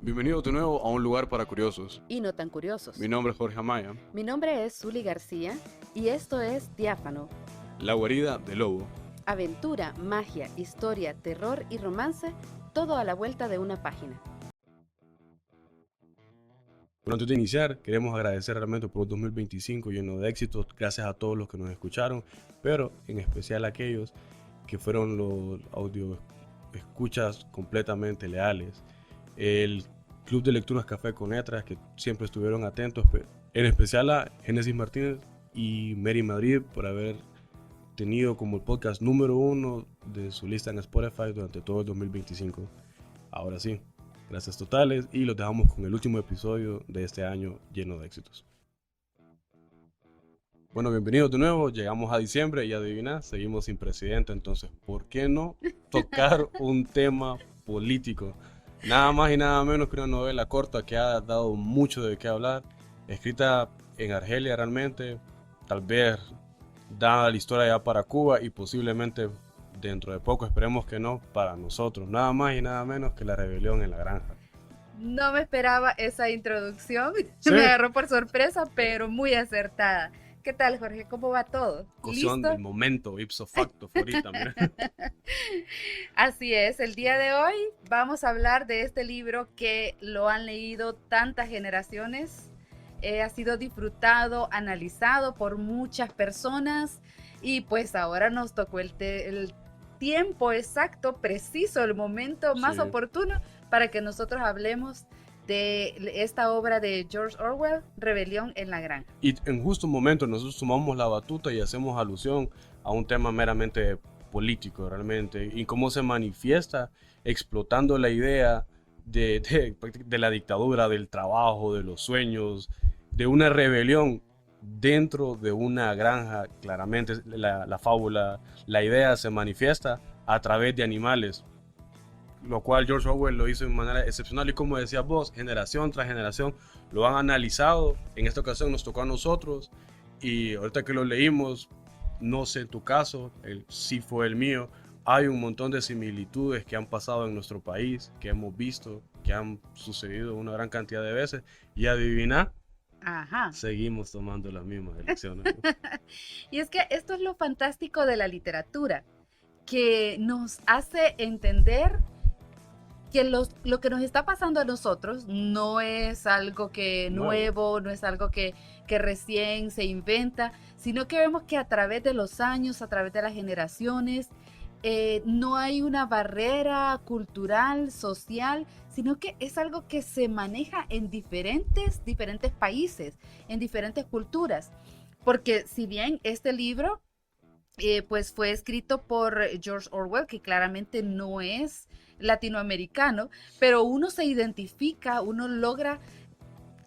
Bienvenido de nuevo a un lugar para curiosos. Y no tan curiosos. Mi nombre es Jorge Amaya, Mi nombre es Zuli García y esto es Diáfano. la guarida del lobo. Aventura, magia, historia, terror y romance, todo a la vuelta de una página. Bueno, antes de iniciar, queremos agradecer realmente por un 2025 lleno de éxitos, gracias a todos los que nos escucharon, pero en especial a aquellos que fueron los audio escuchas completamente leales. El Club de Lecturas Café con Letras, que siempre estuvieron atentos, en especial a Génesis Martínez y Mary Madrid por haber tenido como el podcast número 1 de su lista en Spotify durante todo el 2025. Ahora sí, gracias totales y los dejamos con el último episodio de este año lleno de éxitos. Bueno, bienvenidos de nuevo, llegamos a diciembre y adivina, seguimos sin presidente, entonces ¿por qué no tocar un tema político? Nada más y nada menos que una novela corta que ha dado mucho de qué hablar, escrita en Argelia realmente, tal vez dada la historia ya para Cuba y posiblemente dentro de poco, esperemos que no, para nosotros. Nada más y nada menos que La rebelión en la granja. No me esperaba esa introducción, Sí. Me agarró por sorpresa, pero muy acertada. ¿Qué tal, Jorge? ¿Cómo va todo? Cocción ¿Listo? del momento, ipso facto, ahorita, mira. Así es, el día de hoy vamos a hablar de este libro que lo han leído tantas generaciones, ha sido disfrutado, analizado por muchas personas y pues ahora nos tocó el tiempo exacto, preciso, el momento más Sí. oportuno para que nosotros hablemos de esta obra de George Orwell, Rebelión en la Granja. Y en justo un momento nosotros tomamos la batuta y hacemos alusión a un tema meramente político realmente y cómo se manifiesta explotando la idea de la dictadura, del trabajo, de los sueños, de una rebelión dentro de una granja. Claramente la fábula, la idea se manifiesta a través de animales, lo cual George Orwell lo hizo de manera excepcional y como decías vos, generación tras generación lo han analizado. En esta ocasión nos tocó a nosotros y ahorita que lo leímos, no sé tu caso, sí fue el mío, hay un montón de similitudes que han pasado en nuestro país, que hemos visto, que han sucedido una gran cantidad de veces y adivina, Ajá. seguimos tomando las mismas elecciones. Y es que esto es lo fantástico de la literatura, que nos hace entender que lo que nos está pasando a nosotros no es algo que nuevo, no es algo que recién se inventa, sino que vemos que a través de los años, a través de las generaciones, no hay una barrera cultural, social, sino que es algo que se maneja en diferentes países, en diferentes culturas. Porque si bien este libro pues fue escrito por George Orwell, que claramente no es latinoamericano, pero uno se identifica, uno logra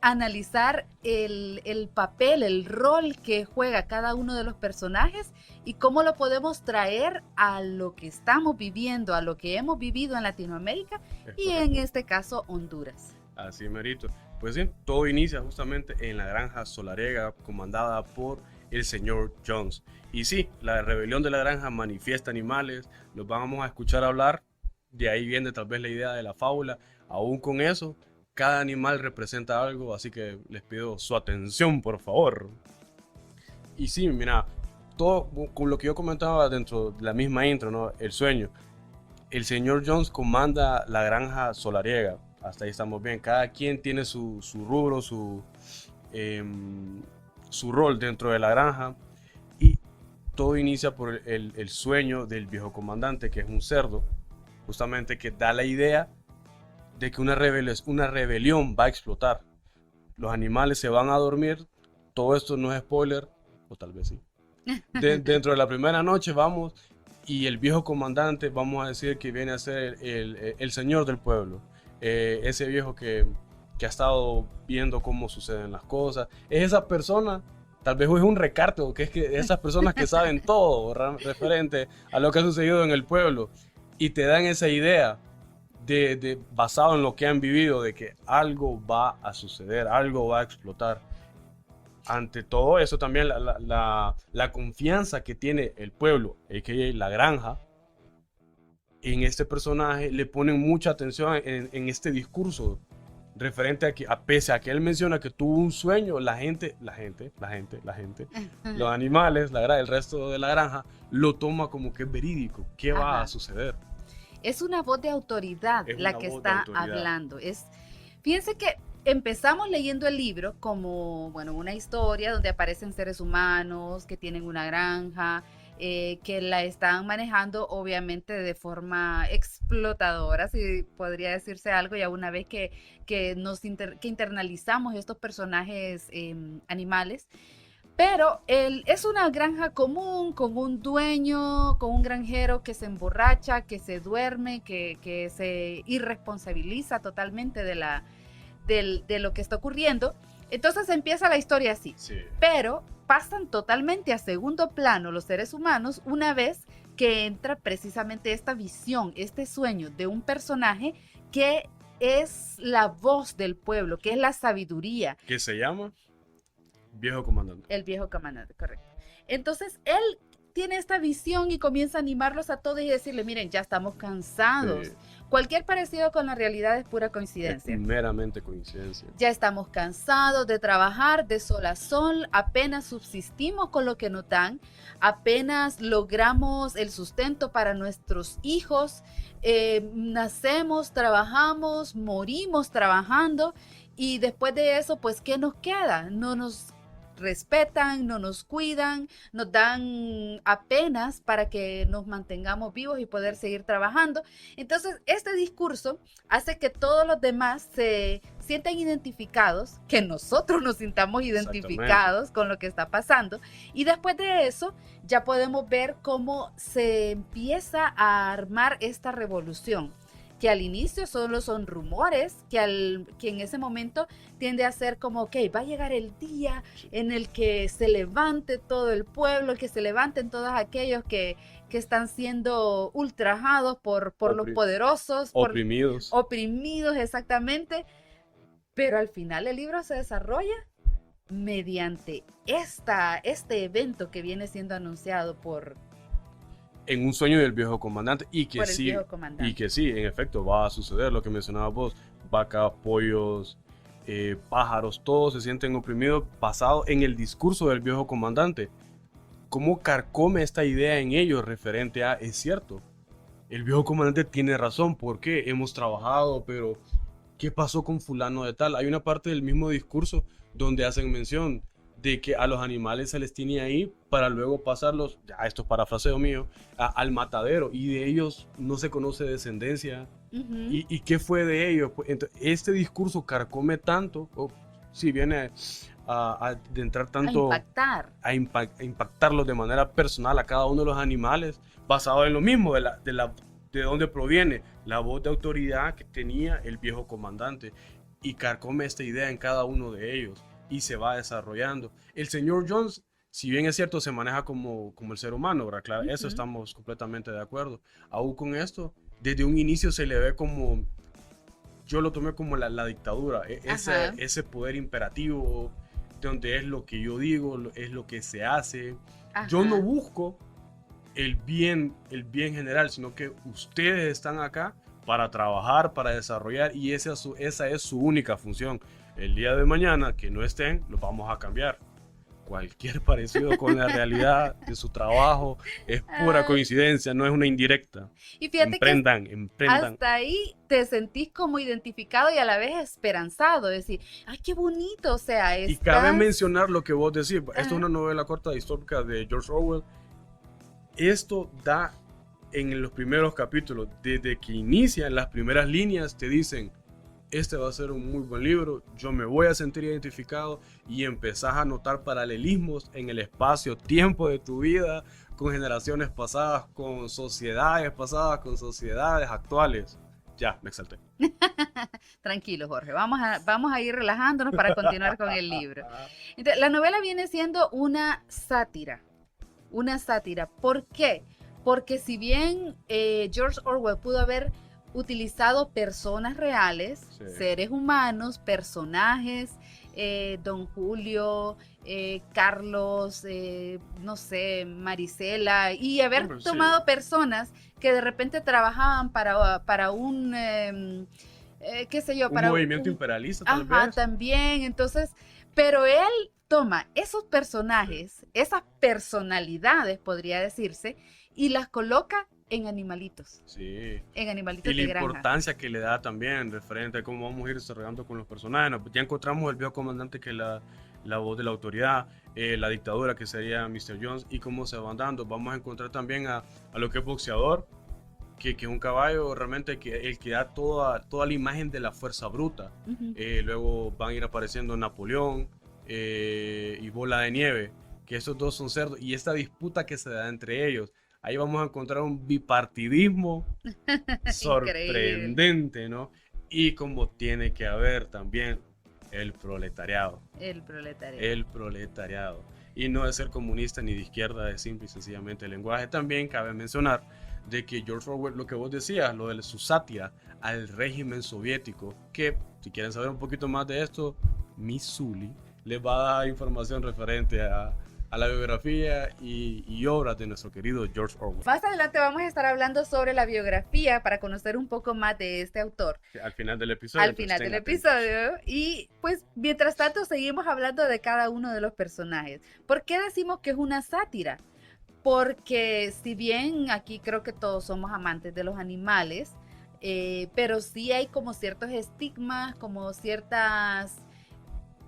analizar el papel, el rol que juega cada uno de los personajes y cómo lo podemos traer a lo que estamos viviendo, a lo que hemos vivido en Latinoamérica y en este caso Honduras. Así merito. Pues sí, todo inicia justamente en la granja solariega comandada por el señor Jones. Y sí, la rebelión de la granja manifiesta animales, los vamos a escuchar hablar, de ahí viene tal vez la idea de la fábula. Aún con eso, cada animal representa algo, así que les pido su atención, por favor. Y sí, mira, todo con lo que yo comentaba dentro de la misma intro, ¿no? El sueño. El señor Jones comanda la granja solariega. Hasta ahí estamos bien. Cada quien tiene su rubro, su rol dentro de la granja. Y todo inicia por el sueño del viejo comandante, que es un cerdo, justamente que da la idea de que una rebelión va a explotar. Los animales se van a dormir. Todo esto no es spoiler, o tal vez sí. Dentro de la primera noche vamos y el viejo comandante, vamos a decir que viene a ser el señor del pueblo. Ese viejo que ha estado viendo cómo suceden las cosas. Es esa persona, tal vez es un recarto, que es que esas personas que saben todo referente a lo que ha sucedido en el pueblo y te dan esa idea basado en lo que han vivido, de que algo va a suceder, algo va a explotar. Ante todo eso también la confianza que tiene el pueblo, a.k.a. la granja, en este personaje, le ponen mucha atención en este discurso referente a que, a pese a que él menciona que tuvo un sueño, los animales, el resto de la granja, lo toma como que es verídico. ¿Qué va a suceder? Es una voz de autoridad Es la una que voz está de autoridad. hablando. Fíjense que empezamos leyendo el libro como, bueno, una historia donde aparecen seres humanos que tienen una granja, que la están manejando obviamente de forma explotadora, si podría decirse algo, ya una vez que internalizamos estos personajes animales. Pero es una granja común, con un dueño, con un granjero que se emborracha, que se duerme, que se irresponsabiliza totalmente de lo que está ocurriendo. Entonces empieza la historia así. Sí. Pero pasan totalmente a segundo plano los seres humanos una vez que entra precisamente esta visión, este sueño de un personaje que es la voz del pueblo, que es la sabiduría. ¿Qué se llama? Viejo comandante. El viejo comandante, correcto. Entonces él tiene esta visión y comienza a animarlos a todos y decirle, miren, ya estamos cansados. Sí. Cualquier parecido con la realidad es pura coincidencia. Es meramente coincidencia. Ya estamos cansados de trabajar de sol a sol, apenas subsistimos con lo que nos dan, apenas logramos el sustento para nuestros hijos, nacemos, trabajamos, morimos trabajando y después de eso, pues, ¿qué nos queda? No nos respetan, no nos cuidan, nos dan apenas para que nos mantengamos vivos y poder seguir trabajando. Entonces, este discurso hace que todos los demás se sientan identificados, que nosotros nos sintamos identificados con lo que está pasando. Y después de eso, ya podemos ver cómo se empieza a armar esta revolución, que al inicio solo son rumores, que en ese momento tiende a ser como, ok, va a llegar el día en el que se levante todo el pueblo, que se levanten todos aquellos que están siendo ultrajados por los poderosos. Oprimidos. Oprimidos, exactamente. Pero al final el libro se desarrolla mediante este evento que viene siendo anunciado en un sueño del viejo comandante y que sí, en efecto va a suceder lo que mencionabas vos, vacas, pollos, pájaros, todos se sienten oprimidos basado en el discurso del viejo comandante. ¿Cómo carcome esta idea en ellos referente a, es cierto, el viejo comandante tiene razón, ¿por qué? Hemos trabajado, pero ¿qué pasó con fulano de tal? Hay una parte del mismo discurso donde hacen mención de que a los animales se les tiene ahí para luego pasarlos, ya esto es parafraseo mío, al matadero, y de ellos no se conoce descendencia. ¿Y qué fue de ellos? Pues, entonces, este discurso carcome tanto, sí, viene a entrar tanto, a impactarlos de manera personal a cada uno de los animales, basado en lo mismo, de dónde proviene la voz de autoridad que tenía el viejo comandante, y carcome esta idea en cada uno de ellos. Y se va desarrollando. El señor Jones, si bien es cierto, se maneja como el ser humano, ¿verdad? Claro, eso estamos completamente de acuerdo. Aún con esto, desde un inicio se le ve como, yo lo tomé como la dictadura, ese poder imperativo, donde es lo que yo digo, es lo que se hace. Ajá. Yo no busco el bien general, sino que ustedes están acá para trabajar, para desarrollar, y esa es su única función. El día de mañana, que no estén, los vamos a cambiar. Cualquier parecido con la realidad de su trabajo es pura coincidencia, no es una indirecta. Y fíjate emprendan. Hasta ahí te sentís como identificado y a la vez esperanzado. Decir, ay, qué bonito, o sea, Y cabe mencionar lo que vos decís. Esto es una novela corta histórica de George Orwell. Esto da en los primeros capítulos, desde que inician las primeras líneas, te dicen, este va a ser un muy buen libro, yo me voy a sentir identificado, y empezás a notar paralelismos en el espacio-tiempo de tu vida, con generaciones pasadas, con sociedades pasadas, con sociedades actuales. Ya, me exalté. Tranquilo, Jorge, vamos a ir relajándonos para continuar con el libro. Entonces, la novela viene siendo una sátira. ¿Por qué? Porque si bien George Orwell pudo haber utilizado personas reales, sí, seres humanos, personajes, Don Julio, Carlos, no sé, Marisela, y haber tomado personas que de repente trabajaban para un qué sé yo, Un para movimiento imperialista, tal ajá, vez. también, entonces, pero él toma esos personajes, esas personalidades, podría decirse, y las coloca Sí. en Y animalitos la de granja. importancia que le da también referente a cómo vamos a ir desarrollando con los personajes. ¿No? Ya encontramos el viejo comandante que es la voz de la autoridad, la dictadura que sería Mr. Jones y cómo se van dando. Vamos a encontrar también a lo que es boxeador, que es un caballo realmente el que da toda la imagen de la fuerza bruta. Ujú. Luego van a ir apareciendo Napoleón y Bola de Nieve, que esos dos son cerdos, y esta disputa que se da entre ellos. Ahí vamos a encontrar un bipartidismo Increíble. sorprendente, ¿no? Y como tiene que haber también el proletariado, El proletariado. el proletariado. Y no es ser comunista ni de izquierda, es simple y sencillamente el lenguaje. También cabe mencionar de que George Orwell, lo que vos decías, lo de su sátira al régimen soviético, que si quieren saber un poquito más de esto, Miss Zully les va a dar información referente a la biografía y obras de nuestro querido George Orwell. Más adelante vamos a estar hablando sobre la biografía para conocer un poco más de este autor. Al final del episodio. Al final del episodio. Y pues mientras tanto seguimos hablando de cada uno de los personajes. ¿Por qué decimos que es una sátira? Porque si bien aquí creo que todos somos amantes de los animales, pero sí hay como ciertos estigmas, como ciertas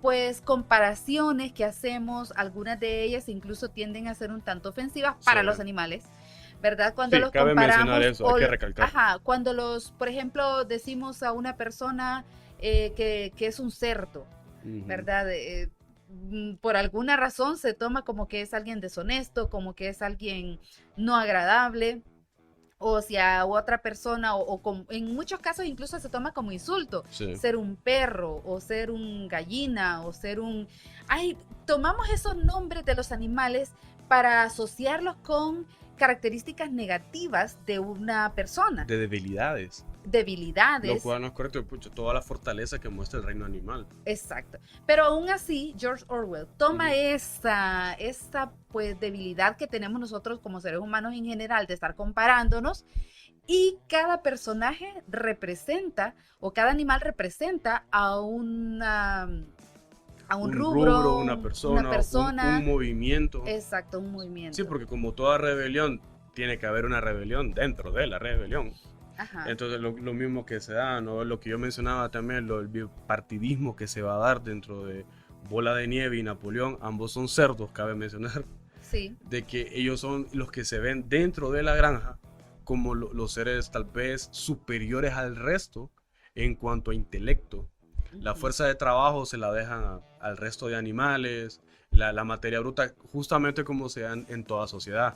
pues comparaciones que hacemos, algunas de ellas incluso tienden a ser un tanto ofensivas para Sí. los animales, ¿verdad? Cuando Sí, los cabe comparamos, mencionar eso, hay que recalcar. ajá, cuando por ejemplo, decimos a una persona que es un cerdo, ¿verdad? Por alguna razón se toma como que es alguien deshonesto, como que es alguien no agradable, o si a otra persona, en muchos casos incluso se toma como insulto, Sí. ser un perro, o ser un gallina, o ser un... Ay, tomamos esos nombres de los animales para asociarlos con características negativas de una persona. De debilidades. Debilidades. Lo cual no es correcto, pucho, toda la fortaleza que muestra el reino animal. Exacto. Pero aún así, George Orwell toma esa pues debilidad que tenemos nosotros como seres humanos en general de estar comparándonos, y cada personaje representa, o cada animal representa a un rubro, una persona, un movimiento. Exacto, un movimiento. Sí, porque como toda rebelión, tiene que haber una rebelión dentro de la rebelión. Ajá. Entonces lo mismo que se da, ¿no? Lo que yo mencionaba también, el bipartidismo que se va a dar dentro de Bola de Nieve y Napoleón, ambos son cerdos, cabe mencionar, Sí. de que ellos son los que se ven dentro de la granja como los seres tal vez superiores al resto en cuanto a intelecto. La fuerza de trabajo se la dejan al resto de animales, la materia bruta, justamente como se da en toda sociedad,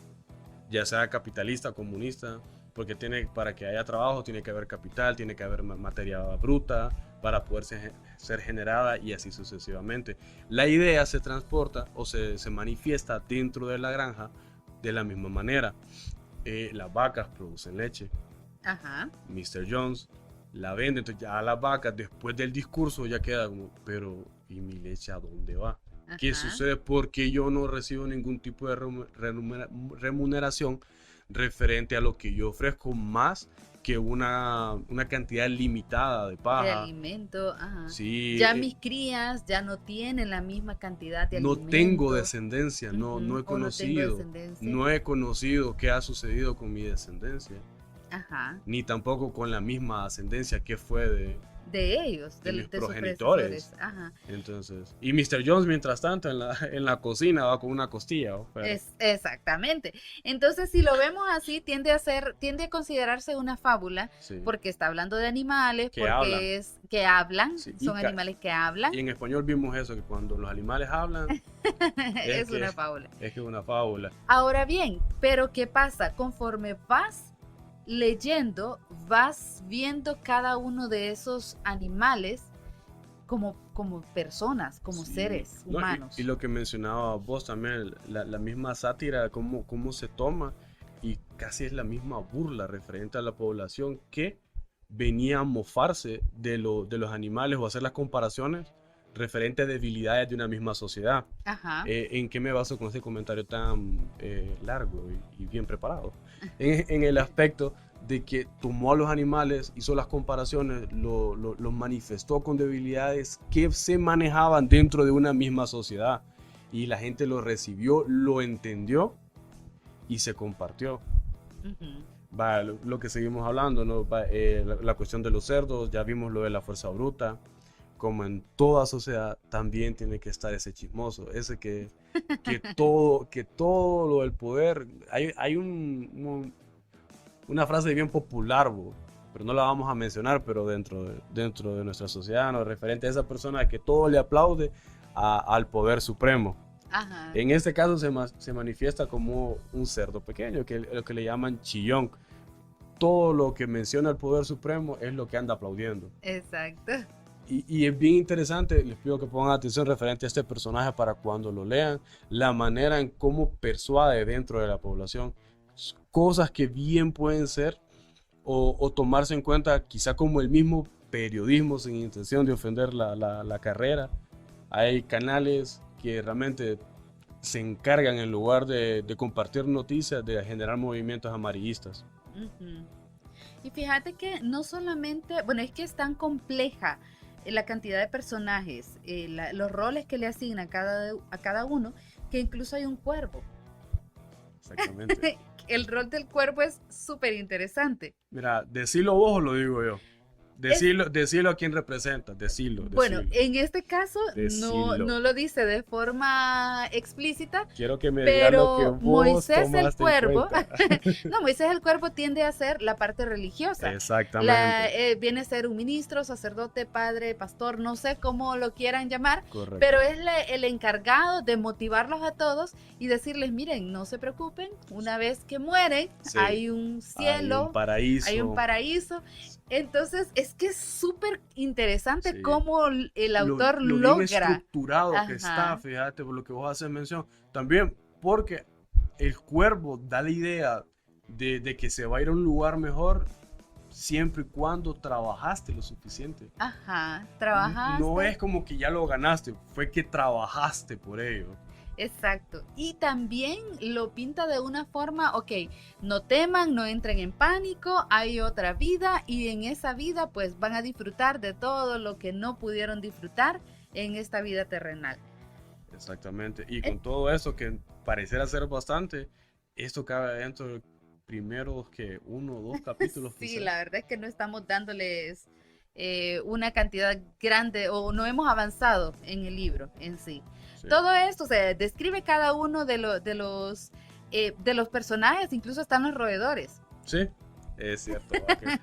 ya sea capitalista, comunista, porque para que haya trabajo tiene que haber capital, tiene que haber materia bruta para poder ser generada y así sucesivamente. La idea se transporta o se manifiesta dentro de la granja de la misma manera. Las vacas producen leche. Ajá. Mr. Jones la vende, entonces ya las vacas después del discurso ya queda como, pero ¿y mi leche a dónde va? Ajá. ¿Qué sucede? Porque yo no recibo ningún tipo de remuneración referente a lo que yo ofrezco más que una cantidad limitada de paja. De alimento, ajá. Sí, ya mis crías ya no tienen la misma cantidad de alimento. No tengo descendencia, no he conocido. No he conocido qué ha sucedido con mi descendencia. Ajá. Ni tampoco con la misma ascendencia que fue de ellos, de mis progenitores. Ajá. Entonces, y Mr. Jones mientras tanto en la cocina va con una costilla. Exactamente. Entonces, si lo vemos así, tiende a considerarse una fábula, sí, porque está hablando de animales, que hablan, sí, son animales que hablan. Y en español vimos eso, que cuando los animales hablan es una fábula. Es que es una fábula. Ahora bien, pero ¿qué pasa? Conforme vas leyendo, vas viendo cada uno de esos animales como personas, como seres humanos. Y lo que mencionaba vos también, la misma sátira, cómo se toma, y casi es la misma burla referente a la población que venía a mofarse de los animales o hacer las comparaciones referente a debilidades de una misma sociedad. Ajá. ¿En qué me baso con ese comentario tan largo y bien preparado? En el aspecto de que tomó a los animales, hizo las comparaciones, los manifestó con debilidades que se manejaban dentro de una misma sociedad. Y la gente lo recibió, lo entendió y se compartió. Va, lo que seguimos hablando, ¿no? Va, la cuestión de los cerdos, ya vimos lo de la fuerza bruta. Como en toda sociedad, también tiene que estar ese chismoso, ese que todo lo del poder. Hay una frase bien popular, pero no la vamos a mencionar, pero dentro de nuestra sociedad, ¿no? Referente a esa persona que todo le aplaude al poder supremo. Ajá. En este caso se manifiesta como un cerdo pequeño, lo que le llaman chillón. Todo lo que menciona el poder supremo es lo que anda aplaudiendo. Exacto. Y es bien interesante, les pido que pongan atención referente a este personaje para cuando lo lean, la manera en cómo persuade dentro de la población, cosas que bien pueden ser o tomarse en cuenta quizá como el mismo periodismo sin intención de ofender la carrera. Hay canales que realmente se encargan en lugar de compartir noticias, de generar movimientos amarillistas. Y fíjate que no solamente, bueno, es que es tan compleja la cantidad de personajes, los roles que le asigna a cada uno, que incluso hay un cuervo. Exactamente. El rol del cuervo es súper interesante. Mira, decilo vos o lo digo yo. Decilo a quien representa, decilo. Bueno, en este caso Decilo. no lo dice de forma explícita. Quiero que me diga lo que vos Moisés el cuervo, no, Moisés el cuervo tiende a ser la parte religiosa. Exactamente. Viene a ser un ministro, sacerdote, padre, pastor, no sé cómo lo quieran llamar. Correcto. Pero es el encargado de motivarlos a todos y decirles, miren, no se preocupen, una vez que mueren, sí, hay un cielo, hay un paraíso. Entonces, es que es súper interesante, sí, cómo el autor lo logra. Bien estructurado, ajá, que está, fíjate, por lo que vos haces mención. También porque el cuervo da la idea de que se va a ir a un lugar mejor siempre y cuando trabajaste lo suficiente. Ajá, trabajaste. No es como que ya lo ganaste, fue que trabajaste por ello. Exacto. Y también lo pinta de una forma, ok, no teman, no entren en pánico, hay otra vida y en esa vida pues van a disfrutar de todo lo que no pudieron disfrutar en esta vida terrenal. Exactamente. Y con todo eso que pareciera ser bastante, esto cabe dentro de primeros que 1 o 2 capítulos. Sí, quizás. La verdad es que no estamos dándoles una cantidad grande o no hemos avanzado en el libro en sí. Sí. Todo esto se describe cada uno de los personajes, incluso están los roedores. Sí, es cierto. Okay.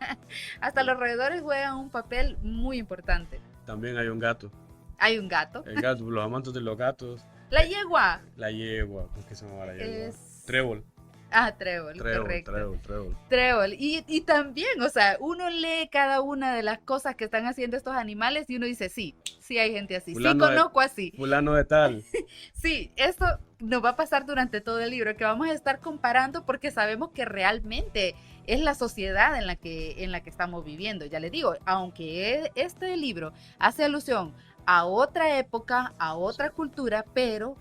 Hasta los roedores juegan un papel muy importante. También hay un gato. Hay un gato. El gato, los amantes de los gatos. La yegua. La yegua, ¿por qué se llama la yegua? Trébol. Trébol, correcto. Trébol. Y también, o sea, uno lee cada una de las cosas que están haciendo estos animales y uno dice, sí hay gente así, fulano sí conozco así. Fulano de tal. Sí, esto nos va a pasar durante todo el libro, que vamos a estar comparando porque sabemos que realmente es la sociedad en la que estamos viviendo. Ya les digo, aunque este libro hace alusión a otra época, a otra cultura, pero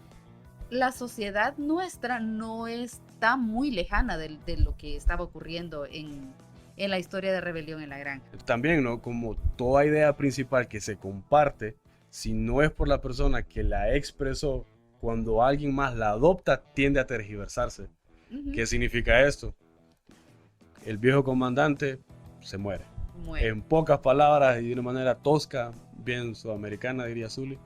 la sociedad nuestra no está muy lejana de lo que estaba ocurriendo en la historia de Rebelión en la Granja. También, ¿no? Como toda idea principal que se comparte, si no es por la persona que la expresó, cuando alguien más la adopta, tiende a tergiversarse. ¿Qué significa esto? El viejo comandante se muere. En pocas palabras y de una manera tosca, bien sudamericana, diría Zully.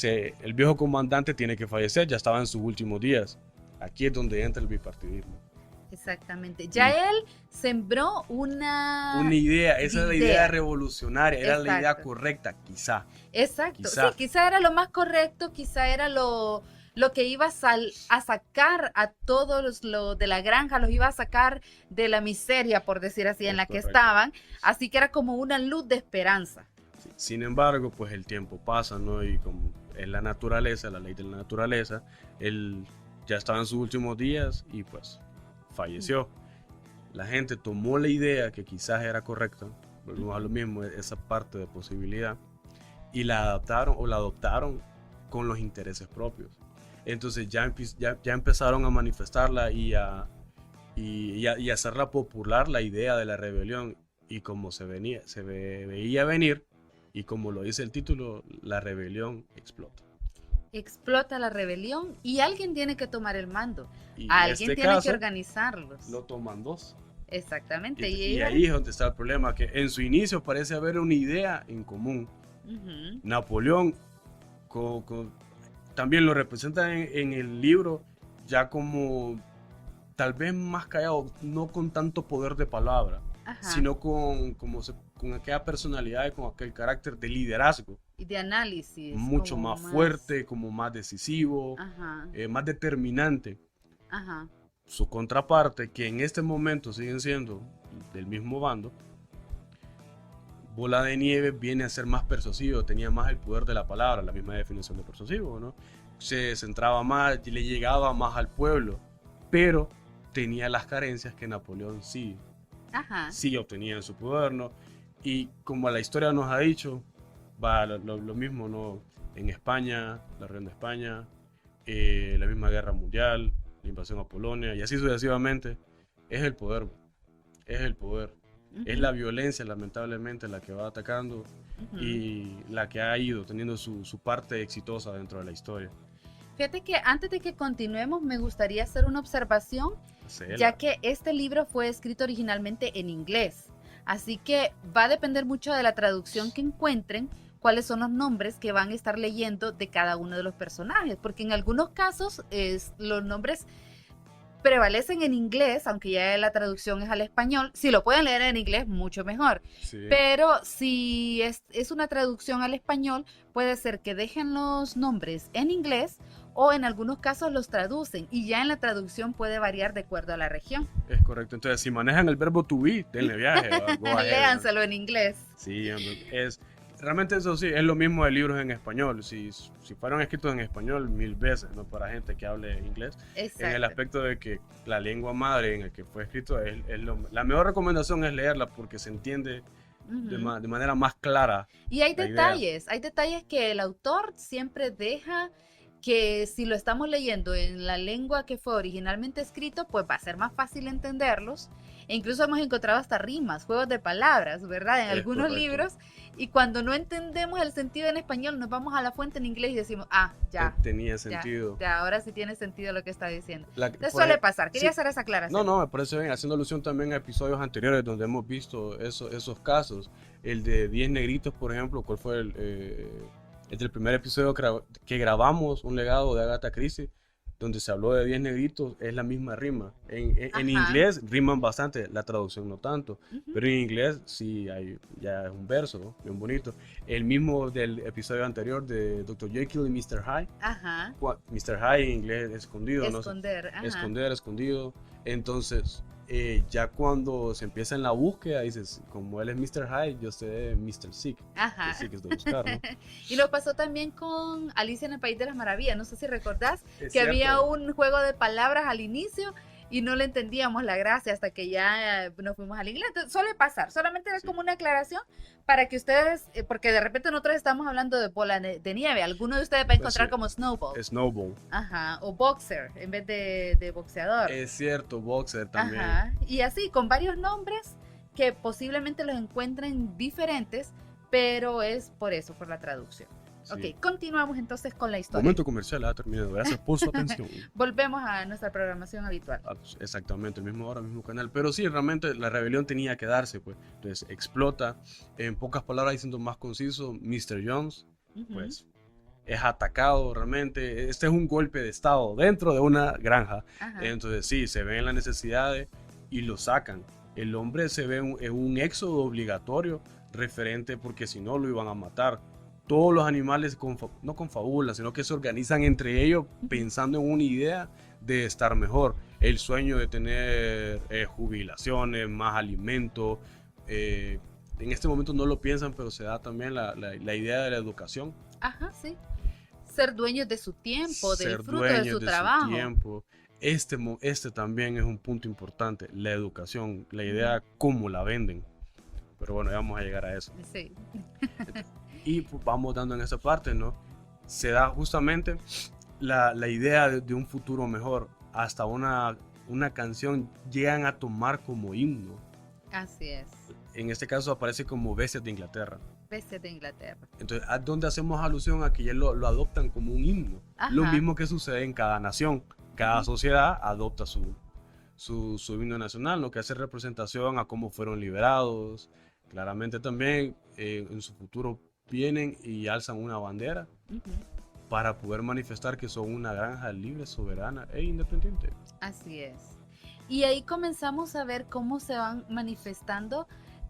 El viejo comandante tiene que fallecer, ya estaba en sus últimos días. Aquí es donde entra el bipartidismo. Exactamente. Ya él sembró una idea, esa es la idea revolucionaria, era la idea correcta, quizá. Exacto, sí, quizá era lo más correcto, quizá era lo que iba a sacar a todos los de la granja, los iba a sacar de la miseria, por decir así, en la que estaban. Así que era como una luz de esperanza. Sí. Sin embargo, pues el tiempo pasa, ¿no? Y como es la naturaleza, la ley de la naturaleza, él ya estaba en sus últimos días y pues falleció. La gente tomó la idea que quizás era correcta, volvemos a lo mismo, esa parte de posibilidad, y la adoptaron con los intereses propios. Entonces ya empezaron a manifestarla y y hacerla popular la idea de la rebelión. Y como veía venir, y como lo dice el título, la rebelión explota. Explota la rebelión y alguien tiene que tomar el mando. Y en Alguien este tiene caso, que organizarlos. lo toman dos. Exactamente. Y ahí es donde está el problema, que en su inicio parece haber una idea en común. Uh-huh. Napoleón también lo representa en el libro ya como tal vez más callado, no con tanto poder de palabra, Ajá. sino con aquella personalidad y con aquel carácter de liderazgo. Y de análisis. Mucho más fuerte, como más decisivo, más determinante. Ajá. Su contraparte, que en este momento siguen siendo del mismo bando, Bola de Nieve viene a ser más persuasivo, tenía más el poder de la palabra, la misma definición de persuasivo, ¿no? Se centraba más, le llegaba más al pueblo, pero tenía las carencias que Napoleón sí obtenía en su poder, ¿no? Y como la historia nos ha dicho, va lo mismo, ¿no? En España, la reina de España, la misma guerra mundial, la invasión a Polonia, y así sucesivamente, es el poder, es el poder. Uh-huh. Es la violencia, lamentablemente, la que va atacando y la que ha ido teniendo su parte exitosa dentro de la historia. Fíjate que antes de que continuemos, me gustaría hacer una observación, ya que este libro fue escrito originalmente en inglés. Así que va a depender mucho de la traducción que encuentren, cuáles son los nombres que van a estar leyendo de cada uno de los personajes, porque en algunos casos los nombres prevalecen en inglés, aunque ya la traducción es al español. Si lo pueden leer en inglés, mucho mejor. Sí. Pero si es una traducción al español, puede ser que dejen los nombres en inglés o en algunos casos los traducen, y ya en la traducción puede variar de acuerdo a la región. Es correcto. Entonces, si manejan el verbo to be, denle viaje. Léanselo en inglés. Sí, realmente eso sí, es lo mismo de libros en español. Si fueron escritos en español 1000 veces, no para gente que hable inglés. Exacto. En el aspecto de que la lengua madre en el que fue escrito, la mejor recomendación es leerla porque se entiende de manera más clara. Y hay detalles que el autor siempre deja, que si lo estamos leyendo en la lengua que fue originalmente escrito, pues va a ser más fácil entenderlos. E incluso hemos encontrado hasta rimas, juegos de palabras, ¿verdad? En algunos libros. Y cuando no entendemos el sentido en español, nos vamos a la fuente en inglés y decimos, ya. Tenía sentido. Ya, ahora sí tiene sentido lo que está diciendo. Suele pasar. Quería hacer esa aclaración. No, me parece bien. Haciendo alusión también a episodios anteriores donde hemos visto esos casos. El de 10 negritos, por ejemplo, ¿cuál fue el del primer episodio que grabamos, un legado de Agatha Christie, donde se habló de 10 negritos? Es la misma rima. En inglés riman bastante, la traducción no tanto, pero en inglés sí ya es un verso, ¿no? Bien bonito. El mismo del episodio anterior de Dr. Jekyll y Mr. Hyde. Ajá. Mr. Hyde en inglés escondido, esconder, ¿no? Esconder, escondido. Entonces, ya cuando se empieza en la búsqueda, dices, como él es Mr. Hyde, yo sé Mr. Sick. Ajá. Sick es de buscar, ¿no? Y lo pasó también con Alicia en el País de las Maravillas. No sé si recordás que había un juego de palabras al inicio y no le entendíamos la gracia hasta que ya nos fuimos al inglés. Entonces, suele pasar. Solamente era como una aclaración para que ustedes, porque de repente nosotros estamos hablando de Bola de Nieve. Alguno de ustedes va a encontrar como Snowball. Snowball. Ajá. O Boxer en vez de boxeador. Es cierto, Boxer también. Ajá. Y así, con varios nombres que posiblemente los encuentren diferentes, pero es por eso, por la traducción. Sí. Ok, continuamos entonces con la historia. Momento comercial ha terminado. Gracias por su atención. Volvemos a nuestra programación habitual. Exactamente, el mismo hora, mismo canal. Pero sí, realmente la rebelión tenía que darse, pues. Entonces explota. En pocas palabras, diciendo más conciso, Mr. Jones, pues, es atacado realmente. Este es un golpe de estado dentro de una granja. Ajá. Entonces sí, se ven las necesidades y lo sacan. El hombre se ve en un éxodo obligatorio referente porque si no lo iban a matar. Todos los animales no confabulan, sino que se organizan entre ellos pensando en una idea de estar mejor. El sueño de tener jubilaciones, más alimento. En este momento no lo piensan, pero se da también la idea de la educación. Ajá, sí. Ser dueños de su tiempo, del fruto de su trabajo. Su tiempo. Este también es un punto importante, la educación, la idea cómo la venden. Pero bueno, ya vamos a llegar a eso. Sí. Y pues vamos dando en esa parte, ¿no? Se da justamente la idea de un futuro mejor, hasta una una canción llegan a tomar como himno. Así es. En este caso aparece como Bestias de Inglaterra. Bestias de Inglaterra. Entonces, ¿a dónde hacemos alusión a que ya lo adoptan como un himno? Ajá. Lo mismo que sucede en cada nación. Cada sociedad adopta su himno nacional, lo que hace representación a cómo fueron liberados. Claramente también en su futuro vienen y alzan una bandera para poder manifestar que son una granja libre, soberana e independiente. Así es. Y ahí comenzamos a ver cómo se van manifestando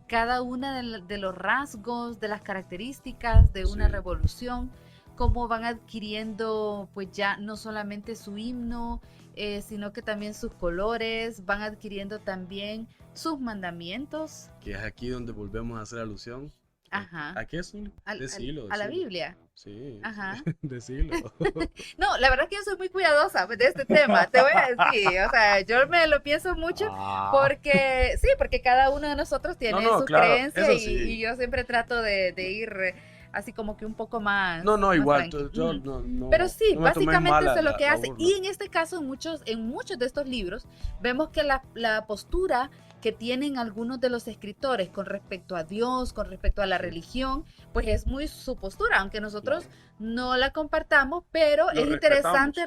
cada una de los rasgos, de las características de una revolución, cómo van adquiriendo pues ya no solamente su himno, sino que también sus colores, van adquiriendo también sus mandamientos. Que es aquí donde volvemos a hacer alusión. Ajá. ¿A qué son? Decilo. A la Biblia. Sí. Ajá. Decilo. No, la verdad es que yo soy muy cuidadosa de este tema, te voy a decir, o sea, yo me lo pienso mucho porque, sí, porque cada uno de nosotros tiene sus creencias y yo siempre trato de ir así como que un poco más. No, más igual, yo pero sí, no básicamente eso es lo que hace. burla. Y en este caso, en muchos de estos libros, vemos que la postura que tienen algunos de los escritores con respecto a Dios, con respecto a la religión, pues es muy su postura, aunque nosotros no la compartamos, pero es interesante,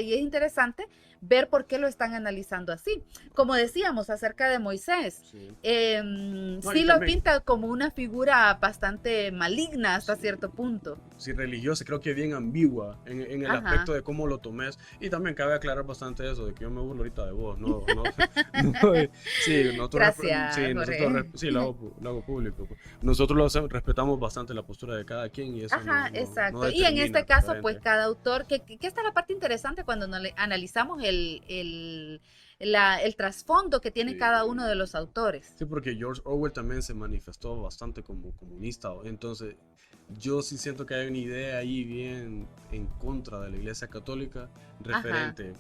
y es interesante ver por qué lo están analizando así. Como decíamos acerca de Moisés, sí lo pinta como una figura bastante maligna hasta cierto punto. Sí, religiosa, creo que bien ambigua en el aspecto de cómo lo tomes. Y también cabe aclarar bastante eso, de que yo me burlo ahorita de vos, sí, nosotros, gracias, sí, lo hago público. Nosotros respetamos bastante la postura de cada quien y eso exacto. Y en este caso, pues cada autor, que esta es la parte interesante cuando analizamos el trasfondo que tiene cada uno de los autores. Sí, porque George Orwell también se manifestó bastante como comunista, entonces yo sí siento que hay una idea ahí bien en contra de la Iglesia Católica referente.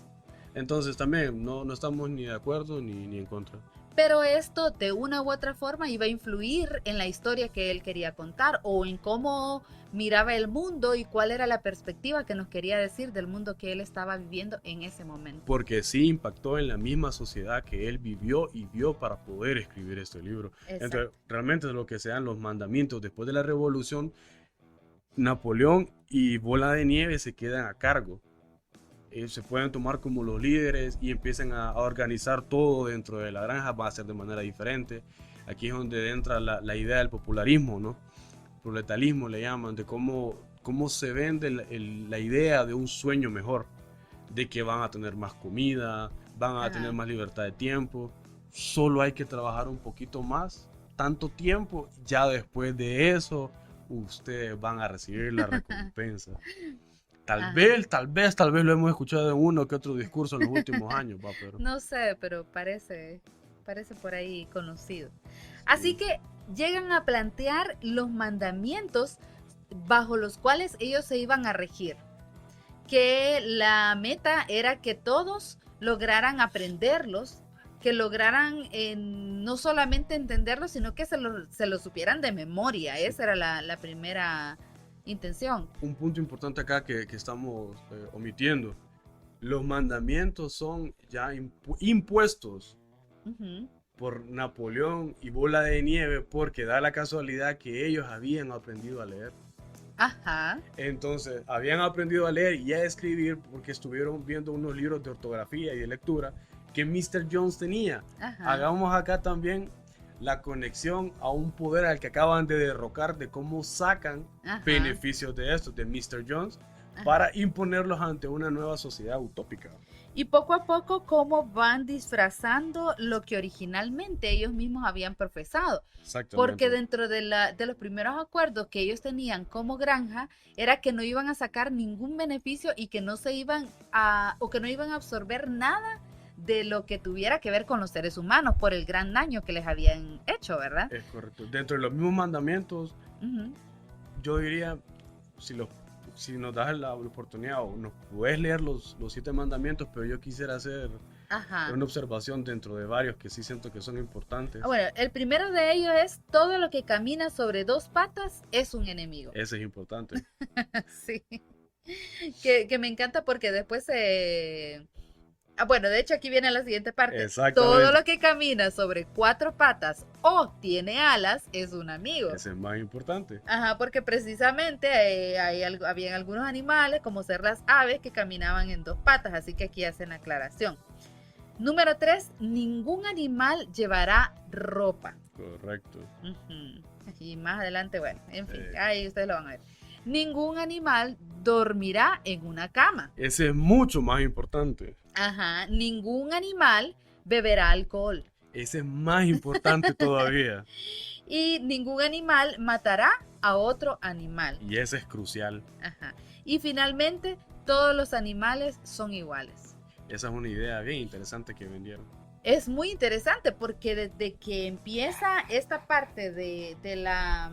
Entonces también no estamos ni de acuerdo ni en contra. Pero esto de una u otra forma iba a influir en la historia que él quería contar o en cómo miraba el mundo y cuál era la perspectiva que nos quería decir del mundo que él estaba viviendo en ese momento. Porque sí impactó en la misma sociedad que él vivió y vio para poder escribir este libro. Exacto. Entonces, realmente lo que sean los mandamientos después de la revolución, Napoleón y Bola de Nieve se quedan a cargo. Se pueden tomar como los líderes y empiezan a organizar todo dentro de la granja, va a ser de manera diferente. Aquí es donde entra la idea del popularismo, ¿no? Proletalismo le llaman, de cómo se vende la idea de un sueño mejor, de que van a tener más comida, van a tener más libertad de tiempo, solo hay que trabajar un poquito más, tanto tiempo, ya después de eso, ustedes van a recibir la recompensa. Tal vez lo hemos escuchado en uno que otro discurso en los últimos años. Pero... No sé, pero parece por ahí conocido. Así que llegan a plantear los mandamientos bajo los cuales ellos se iban a regir. Que la meta era que todos lograran aprenderlos, que lograran no solamente entenderlos, sino que se lo supieran de memoria. Esa era la primera intención. Un punto importante acá que estamos omitiendo. Los mandamientos son ya impuestos por Napoleón y Bola de Nieve porque da la casualidad que ellos habían aprendido a leer. Entonces, habían aprendido a leer y a escribir porque estuvieron viendo unos libros de ortografía y de lectura que Mr. Jones tenía. Hagamos acá también la conexión a un poder al que acaban de derrocar, de cómo sacan beneficios de esto, de Mr. Jones, para imponerlos ante una nueva sociedad utópica. Y poco a poco cómo van disfrazando lo que originalmente ellos mismos habían profesado. Exactamente. Porque dentro de los primeros acuerdos que ellos tenían como granja, era que no iban a sacar ningún beneficio y que no iban a absorber nada de lo que tuviera que ver con los seres humanos por el gran daño que les habían hecho, ¿verdad? Es correcto. Dentro de los mismos mandamientos, yo diría, si nos das la oportunidad o nos puedes leer los 7 mandamientos, pero yo quisiera hacer una observación dentro de varios que sí siento que son importantes. Bueno, el primero de ellos es: todo lo que camina sobre 2 patas es un enemigo. Ese es importante. Sí. Que me encanta porque después Bueno, de hecho aquí viene la siguiente parte. Exactamente. Todo lo que camina sobre 4 patas o tiene alas es un amigo. Ese es más importante. Ajá, porque precisamente habían algunos animales, como ser las aves, que caminaban en 2 patas, así que aquí hacen la aclaración. Número 3, ningún animal llevará ropa. Correcto. Y más adelante, bueno, en fin, ahí ustedes lo van a ver. Ningún animal dormirá en una cama. Ese es mucho más importante. Ajá, ningún animal beberá alcohol. Ese es más importante todavía. Y ningún animal matará a otro animal. Y ese es crucial. Ajá. Y finalmente, todos los animales son iguales. Esa es una idea bien interesante que vendieron. Es muy interesante porque desde que empieza esta parte de la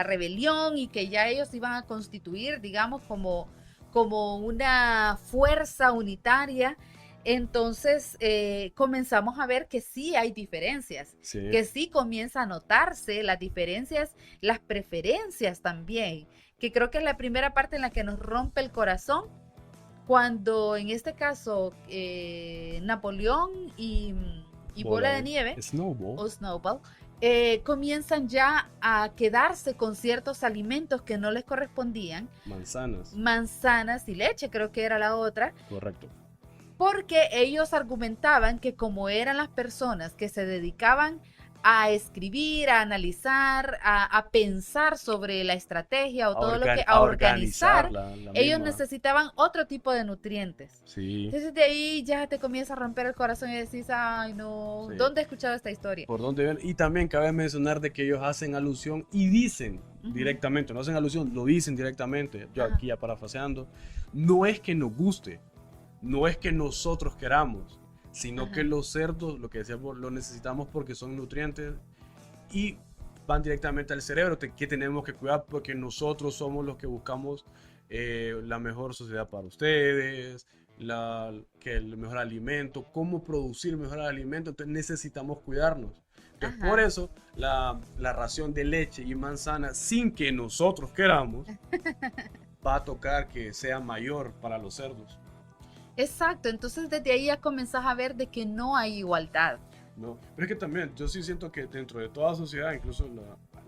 rebelión y que ya ellos iban a constituir, digamos, como una fuerza unitaria, entonces comenzamos a ver que sí hay diferencias, Sí. que sí comienza a notarse las diferencias, las preferencias también, que creo que es la primera parte en la que nos rompe el corazón, cuando en este caso Napoleón y Bola de Nieve Snowball. o Snowball comienzan ya a quedarse con ciertos alimentos que no les correspondían. Manzanas y leche, creo que era la otra. Correcto. Porque ellos argumentaban que como eran las personas que se dedicaban a escribir, a analizar, a pensar sobre la estrategia o todo lo que a organizar, ellos necesitaban otro tipo de nutrientes. Sí. Entonces de ahí ya te comienza a romper el corazón y decís, ay no, sí. ¿Dónde he escuchado esta historia? ¿Por dónde ven? Y también cabe mencionar de que ellos hacen alusión y dicen directamente, no hacen alusión, lo dicen directamente. Yo aquí ya parafraseando, no es que nos guste, no es que nosotros queramos, sino que los cerdos, lo que decíamos, lo necesitamos porque son nutrientes y van directamente al cerebro, que tenemos que cuidar porque nosotros somos los que buscamos la mejor sociedad para ustedes, el mejor alimento, cómo producir mejor alimento, entonces necesitamos cuidarnos. Entonces, por eso la ración de leche y manzana, sin que nosotros queramos, va a tocar que sea mayor para los cerdos. Exacto, entonces desde ahí ya comenzás a ver de que no hay igualdad. No, pero es que también yo sí siento que dentro de toda sociedad, incluso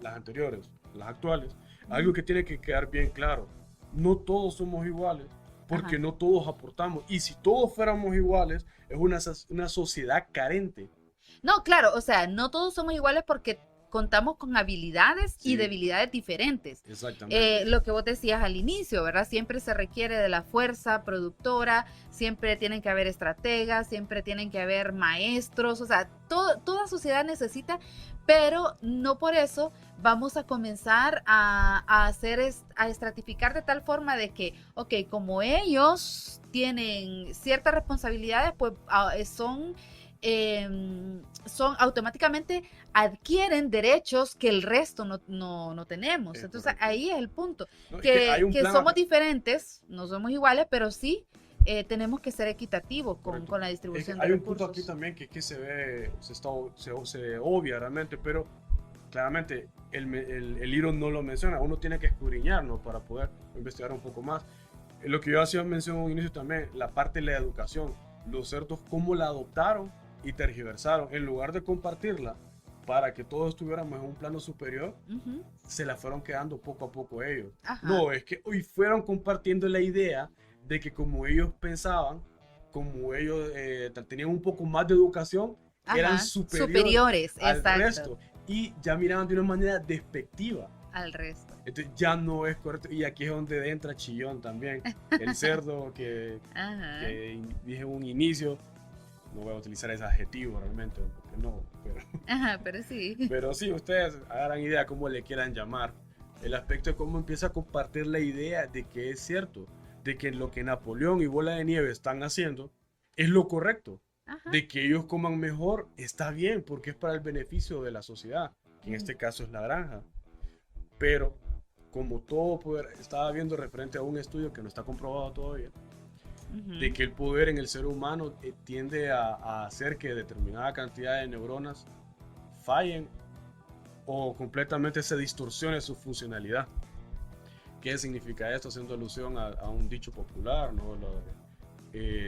las anteriores, las actuales, algo que tiene que quedar bien claro, no todos somos iguales, porque no todos aportamos, y si todos fuéramos iguales, es una sociedad carente. No, claro, o sea, no todos somos iguales porque contamos con habilidades y debilidades diferentes. Exactamente. Lo que vos decías al inicio, ¿verdad? Siempre se requiere de la fuerza productora, siempre tienen que haber estrategas, siempre tienen que haber maestros, o sea, toda sociedad necesita, pero no por eso vamos a comenzar a estratificar de tal forma de que, ok, como ellos tienen ciertas responsabilidades, pues son automáticamente adquieren derechos que el resto no tenemos. Entonces ahí es el punto, que somos diferentes, no somos iguales, pero sí tenemos que ser equitativos con la distribución de recursos. Hay un punto aquí también que se obvia realmente, pero claramente el libro no lo menciona, uno tiene que escudriñarlo para poder investigar un poco más. Lo que yo hacía mención al inicio también, la parte de la educación, los cerdos cómo la adoptaron y tergiversaron, en lugar de compartirla para que todos estuviéramos en un plano superior, se la fueron quedando poco a poco ellos. No, es que hoy fueron compartiendo la idea de que como ellos pensaban, como ellos tenían un poco más de educación, eran superiores al resto, y ya miraban de una manera despectiva al resto. Entonces ya no es correcto, y aquí es donde entra Chillón también, el cerdo que dije en un inicio. No voy a utilizar ese adjetivo realmente, porque no, pero sí. Pero sí, ustedes hagan idea cómo le quieran llamar. El aspecto de cómo empieza a compartir la idea de que es cierto, de que lo que Napoleón y Bola de Nieve están haciendo es lo correcto. De que ellos coman mejor está bien, porque es para el beneficio de la sociedad, que en este caso es la granja. Pero, como todo poder, estaba viendo referente a un estudio que no está comprobado todavía, de que el poder en el ser humano tiende a hacer que determinada cantidad de neuronas fallen o completamente se distorsione su funcionalidad. ¿Qué significa esto? Haciendo alusión a un dicho popular, ¿no?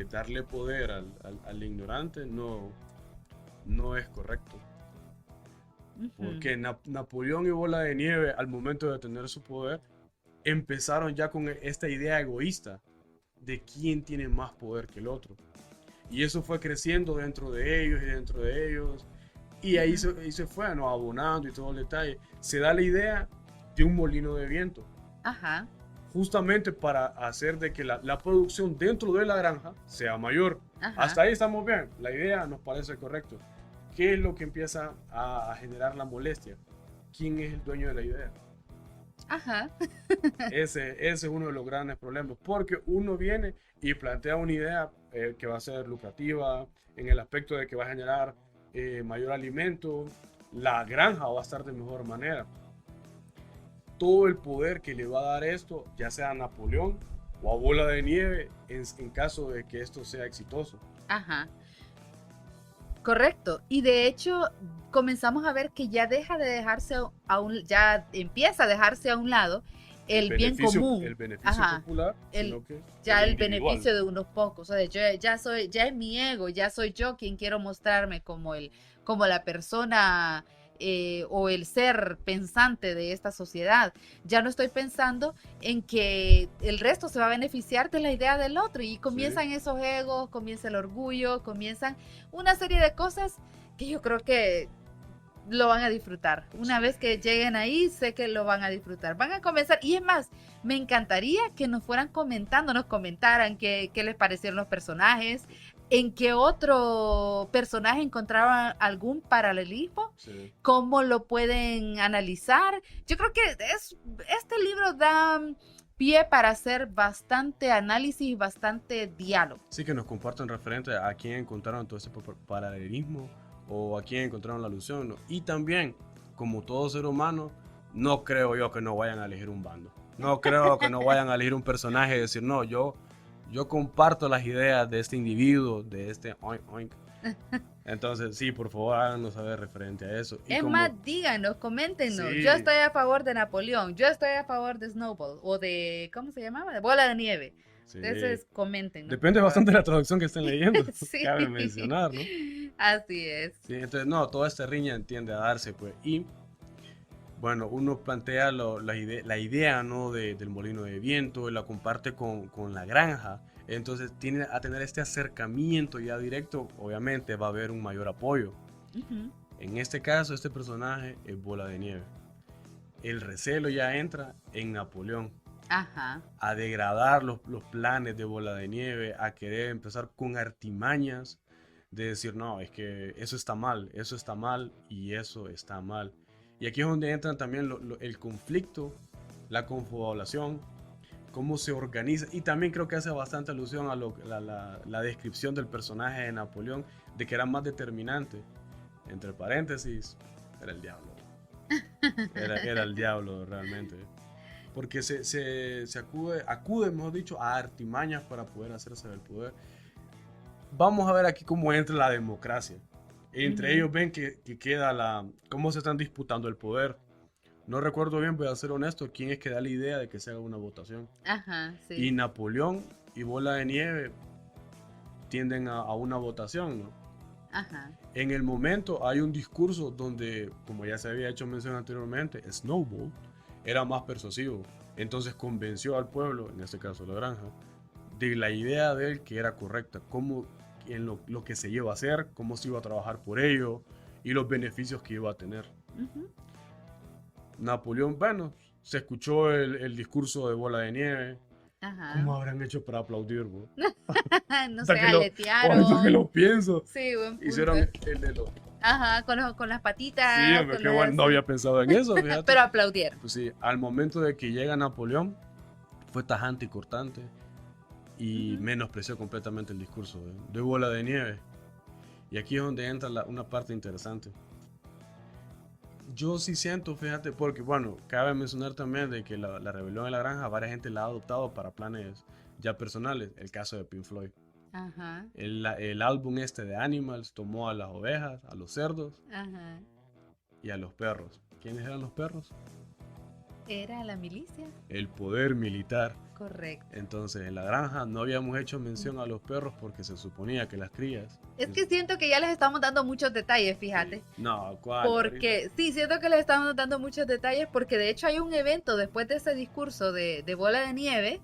darle poder al ignorante no es correcto. Porque Napoleón y Bola de Nieve, al momento de tener su poder, empezaron ya con esta idea egoísta de quién tiene más poder que el otro. Y eso fue creciendo dentro de ellos y dentro de ellos. Y ahí se fue, ¿no? Abonando y todo el detalle. Se da la idea de un molino de viento. Ajá. Justamente para hacer de que la producción dentro de la granja sea mayor. Ajá. Hasta ahí estamos bien. La idea nos parece correcto. ¿Qué es lo que empieza a generar la molestia? ¿Quién es el dueño de la idea? Ajá. Ese es uno de los grandes problemas, porque uno viene y plantea una idea que va a ser lucrativa en el aspecto de que va a generar mayor alimento, la granja va a estar de mejor manera. Todo el poder que le va a dar esto, ya sea a Napoleón o a Bola de Nieve, en caso de que esto sea exitoso. Ajá. Correcto. Y de hecho, comenzamos a ver que ya deja de dejarse ya empieza a dejarse a un lado el bien común. El beneficio popular, sino que ya el beneficio de unos pocos. O sea, ya es mi ego, ya soy yo quien quiero mostrarme como la persona o el ser pensante de esta sociedad. Ya no estoy pensando en que el resto se va a beneficiar de la idea del otro y comienzan esos egos, comienza el orgullo, comienzan una serie de cosas que yo creo que lo van a disfrutar. Una vez que lleguen ahí, sé que lo van a disfrutar. Van a comenzar, y es más, me encantaría que nos fueran comentando, nos comentaran qué les parecieron los personajes, en qué otro personaje encontraban algún paralelismo, cómo lo pueden analizar. Yo creo que este libro da pie para hacer bastante análisis y bastante diálogo. Sí, que nos compartan referente a quién encontraron todo ese paralelismo o a quién encontraron la alusión, ¿no? Y también, como todo ser humano, no creo yo que no vayan a elegir un bando. No creo que no vayan a elegir un personaje y decir, no, yo comparto las ideas de este individuo, de este oink oink. Entonces, sí, por favor, háganos saber referente a eso. Y más, díganos, coméntenos. Sí. Yo estoy a favor de Napoleón, yo estoy a favor de Snowball, o de, ¿cómo se llamaba? De Bola de Nieve. Sí. Entonces, coméntenos. Depende bastante de la traducción que estén leyendo, sí. Cabe mencionar, ¿no? Así es. Sí, entonces, no, toda esta riña tiende a darse, pues. Y, bueno, uno plantea la idea, ¿no? Del molino de viento, la comparte con la granja. Entonces tiene a tener este acercamiento ya directo, obviamente va a haber un mayor apoyo. En este caso, este personaje es Bola de Nieve. El recelo ya entra en Napoleón. Ajá. A degradar los planes de Bola de Nieve, a querer empezar con artimañas de decir, no, es que eso está mal y eso está mal. Y aquí es donde entran también el conflicto, la confabulación, cómo se organiza, y también creo que hace bastante alusión a la descripción del personaje de Napoleón, de que era más determinante, entre paréntesis, era el diablo. Era el diablo realmente, porque se acude, mejor dicho, a artimañas para poder hacerse del poder. Vamos a ver aquí cómo entra la democracia. Entre ellos ven que queda cómo se están disputando el poder. No recuerdo bien, voy a ser honesto, quién es que da la idea de que se haga una votación. Ajá, sí. Y Napoleón y Bola de Nieve tienden a una votación, ¿no? Ajá. En el momento hay un discurso donde, como ya se había hecho mención anteriormente, Snowball era más persuasivo. Entonces convenció al pueblo, en este caso la granja, de la idea de él que era correcta, cómo en lo que se iba a hacer, cómo se iba a trabajar por ello y los beneficios que iba a tener. Napoleón, bueno, se escuchó el discurso de Bola de Nieve. Ajá. ¿Cómo habrán hecho para aplaudir, bro? No sé, aletearon. Ahorita que lo pienso. Sí, buen punto. Hicieron el de los... Ajá, con las patitas. Sí, hombre, qué bueno, no había pensado en eso, fíjate. Pero aplaudieron. Pues sí, al momento de que llega Napoleón, fue tajante y cortante y menospreció completamente el discurso de Bola de Nieve. Y aquí es donde entra una parte interesante. Yo sí siento, fíjate, porque bueno, cabe mencionar también de que la rebelión de la granja, varias gente la ha adoptado para planes ya personales. El caso de Pink Floyd. Ajá. El álbum de Animals tomó a las ovejas, a los cerdos, ajá, y a los perros. ¿Quiénes eran los perros? Era la milicia. el poder militar. Correcto. Entonces, en la granja no habíamos hecho mención a los perros porque se suponía que las crías... Es que siento que ya les estamos dando muchos detalles, fíjate. No, ¿cuál? Porque, sí, siento que les estamos dando muchos detalles porque de hecho hay un evento después de ese discurso de Bola de Nieve,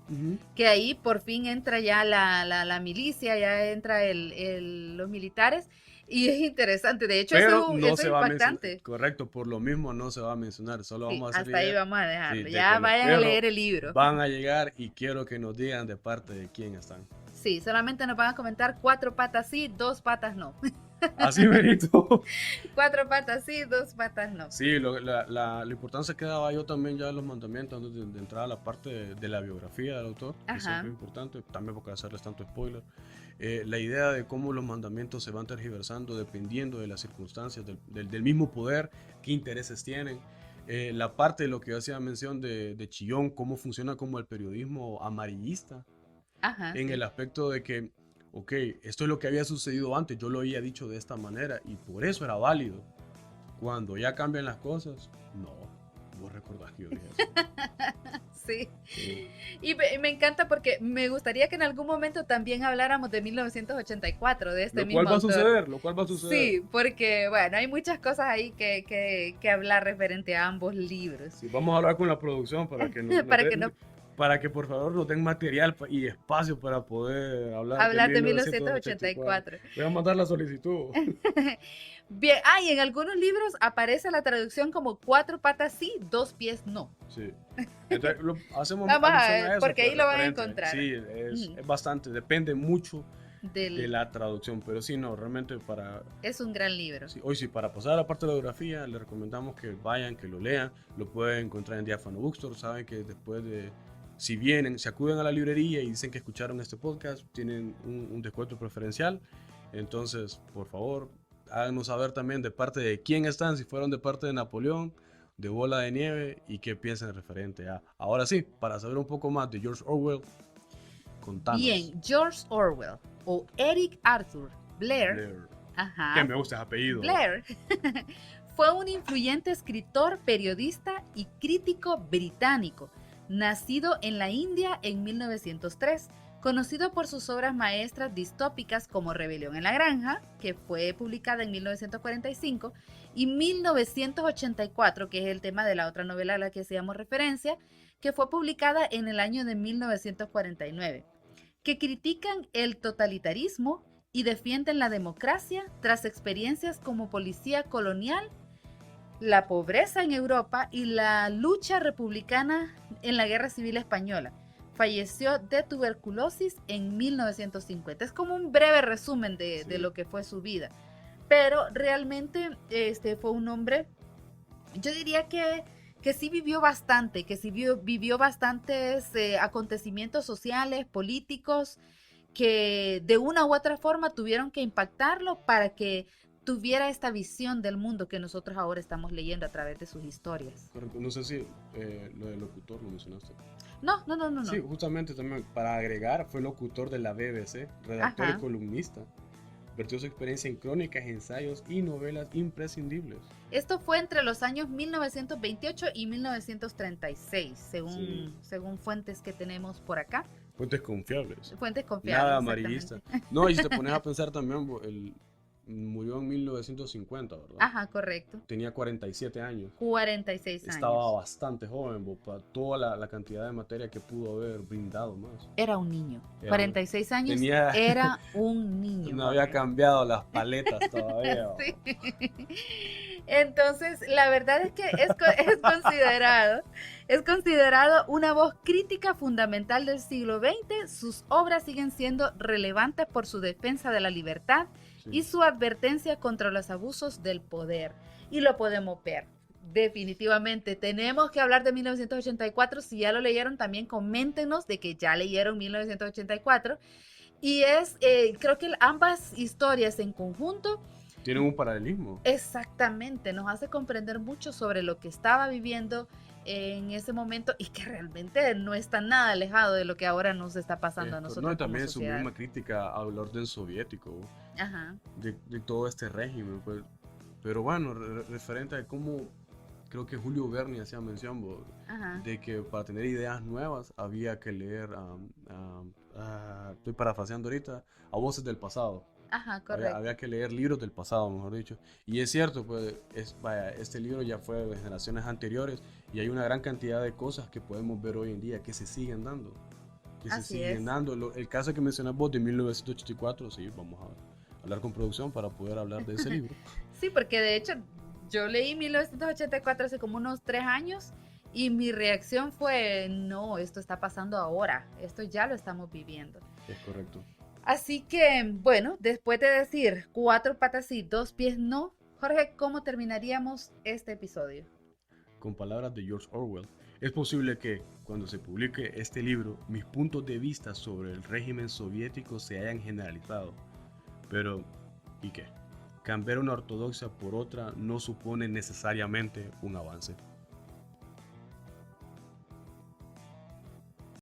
que ahí por fin entra ya la milicia, ya entra los militares. Y es interesante, de hecho Pero eso es impactante. Correcto, por lo mismo no se va a mencionar, solo Sí, vamos a hacer hasta ahí idea, vamos a dejarlo. de Ya que los vayan a perros leer el libro. van a llegar y quiero que nos digan de parte de quién están. Sí, solamente nos van a comentar 4 patas sí, 2 patas no. Así merito. 4 patas sí, 2 patas no. Sí, la importancia que daba yo también ya en los mandamientos antes de entrar a la parte de la biografía del autor, que Ajá. es muy importante, también porque hacerles tanto spoiler. La idea de cómo los mandamientos se van tergiversando dependiendo de las circunstancias, del mismo poder, qué intereses tienen. La parte de lo que yo hacía mención de Chillón, cómo funciona como el periodismo amarillista, Ajá, en sí. el aspecto de que, ok, esto es lo que había sucedido antes, yo lo había dicho de esta manera y por eso era válido. Cuando ya cambian las cosas, no, vos recordás que yo dije eso. Sí. Sí. Y me encanta porque me gustaría que en algún momento también habláramos de 1984, de este Lo mismo cual va a autor. suceder, lo cual va a suceder. Sí, porque bueno, hay muchas cosas ahí que hablar referente a ambos libros. Sí, vamos a hablar con la producción para que para que por favor nos den material y espacio para poder hablar de 1984. Voy a mandar la solicitud. Bien, y en algunos libros aparece la traducción como 4 patas sí, 2 pies no. Sí. Entonces, hacemos Vamos a alusión ver, eso, porque ahí pues, lo van a referente. encontrar. Sí, es bastante, depende mucho de Del, la traducción, pero sí, no, realmente para... es un gran libro. Sí, hoy sí, para pasar a la parte de la biografía, les recomendamos que vayan, que lo lean, lo pueden encontrar en Diáfano Bookstore, saben que después de... Si vienen, se acuden a la librería y dicen que escucharon este podcast, tienen un descuento preferencial. Entonces, por favor, háganos saber también de parte de quién están, si fueron de parte de Napoleón, de Bola de Nieve y qué piensan referente a... Ahora sí, para saber un poco más de George Orwell, contanos. Bien, George Orwell o Eric Arthur Blair. Ajá. Que me gusta ese apellido. Blair fue un influyente escritor, periodista y crítico británico, nacido en la India en 1903, conocido por sus obras maestras distópicas como Rebelión en la Granja, que fue publicada en 1945, y 1984, que es el tema de la otra novela a la que hacíamos referencia, que fue publicada en el año de 1949, que critican el totalitarismo y defienden la democracia tras experiencias como policía colonial, la pobreza en Europa y la lucha republicana en la Guerra Civil Española. Falleció de tuberculosis en 1950. Es como un breve resumen de lo que fue su vida. Pero realmente fue un hombre, yo diría que sí vivió bastante, que sí vivió bastantes acontecimientos sociales, políticos, que de una u otra forma tuvieron que impactarlo para que tuviera esta visión del mundo que nosotros ahora estamos leyendo a través de sus historias. Correcto. No sé si lo del locutor lo mencionaste. No. Sí, justamente también para agregar, fue locutor de la BBC, redactor y columnista. Vertió su experiencia en crónicas, ensayos y novelas imprescindibles. Esto fue entre los años 1928 y 1936, según fuentes que tenemos por acá. Fuentes confiables. Fuentes confiables. Nada amarillista. No, y si te pones a pensar también, murió en 1950, ¿verdad? Ajá, correcto. Tenía 47 años. 46 años. Estaba bastante joven, para toda la cantidad de materia que pudo haber brindado más. Era un niño. 46 años, era un niño. No había cambiado las paletas todavía. Sí. Entonces, la verdad es que es considerado una voz crítica fundamental del siglo XX. Sus obras siguen siendo relevantes por su defensa de la libertad y su advertencia contra los abusos del poder. Y lo podemos ver. Definitivamente, tenemos que hablar de 1984. Si ya lo leyeron, también coméntenos de que ya leyeron 1984. Y creo que ambas historias en conjunto tienen un paralelismo. Exactamente, nos hace comprender mucho sobre lo que estaba viviendo en ese momento y que realmente no está nada alejado de lo que ahora nos está pasando a nosotros. No, y también como es su sociedad. misma crítica al orden soviético. Ajá. De todo este régimen. Pues. Pero bueno, referente a cómo creo que Julio Verne hacía mención Ajá, de que para tener ideas nuevas había que leer, estoy parafraseando ahorita, a voces del pasado. ajá, Había correcto. que leer libros del pasado, mejor dicho. Y es cierto, pues, vaya, este libro ya fue de generaciones anteriores y hay una gran cantidad de cosas que podemos ver hoy en día que se siguen dando. Que se Así siguen es. dando. El caso que mencionas vos de 1984, sí, vamos a hablar con producción para poder hablar de ese libro. Sí, porque de hecho yo leí 1984 hace como unos 3 años y mi reacción fue, no, esto está pasando ahora, esto ya lo estamos viviendo. Es correcto. Así que, bueno, después de decir 4 patas sí, 2 pies no, Jorge, ¿cómo terminaríamos este episodio? Con palabras de George Orwell, es posible que, cuando se publique este libro, mis puntos de vista sobre el régimen soviético se hayan generalizado. Pero, ¿y qué? Cambiar una ortodoxia por otra no supone necesariamente un avance.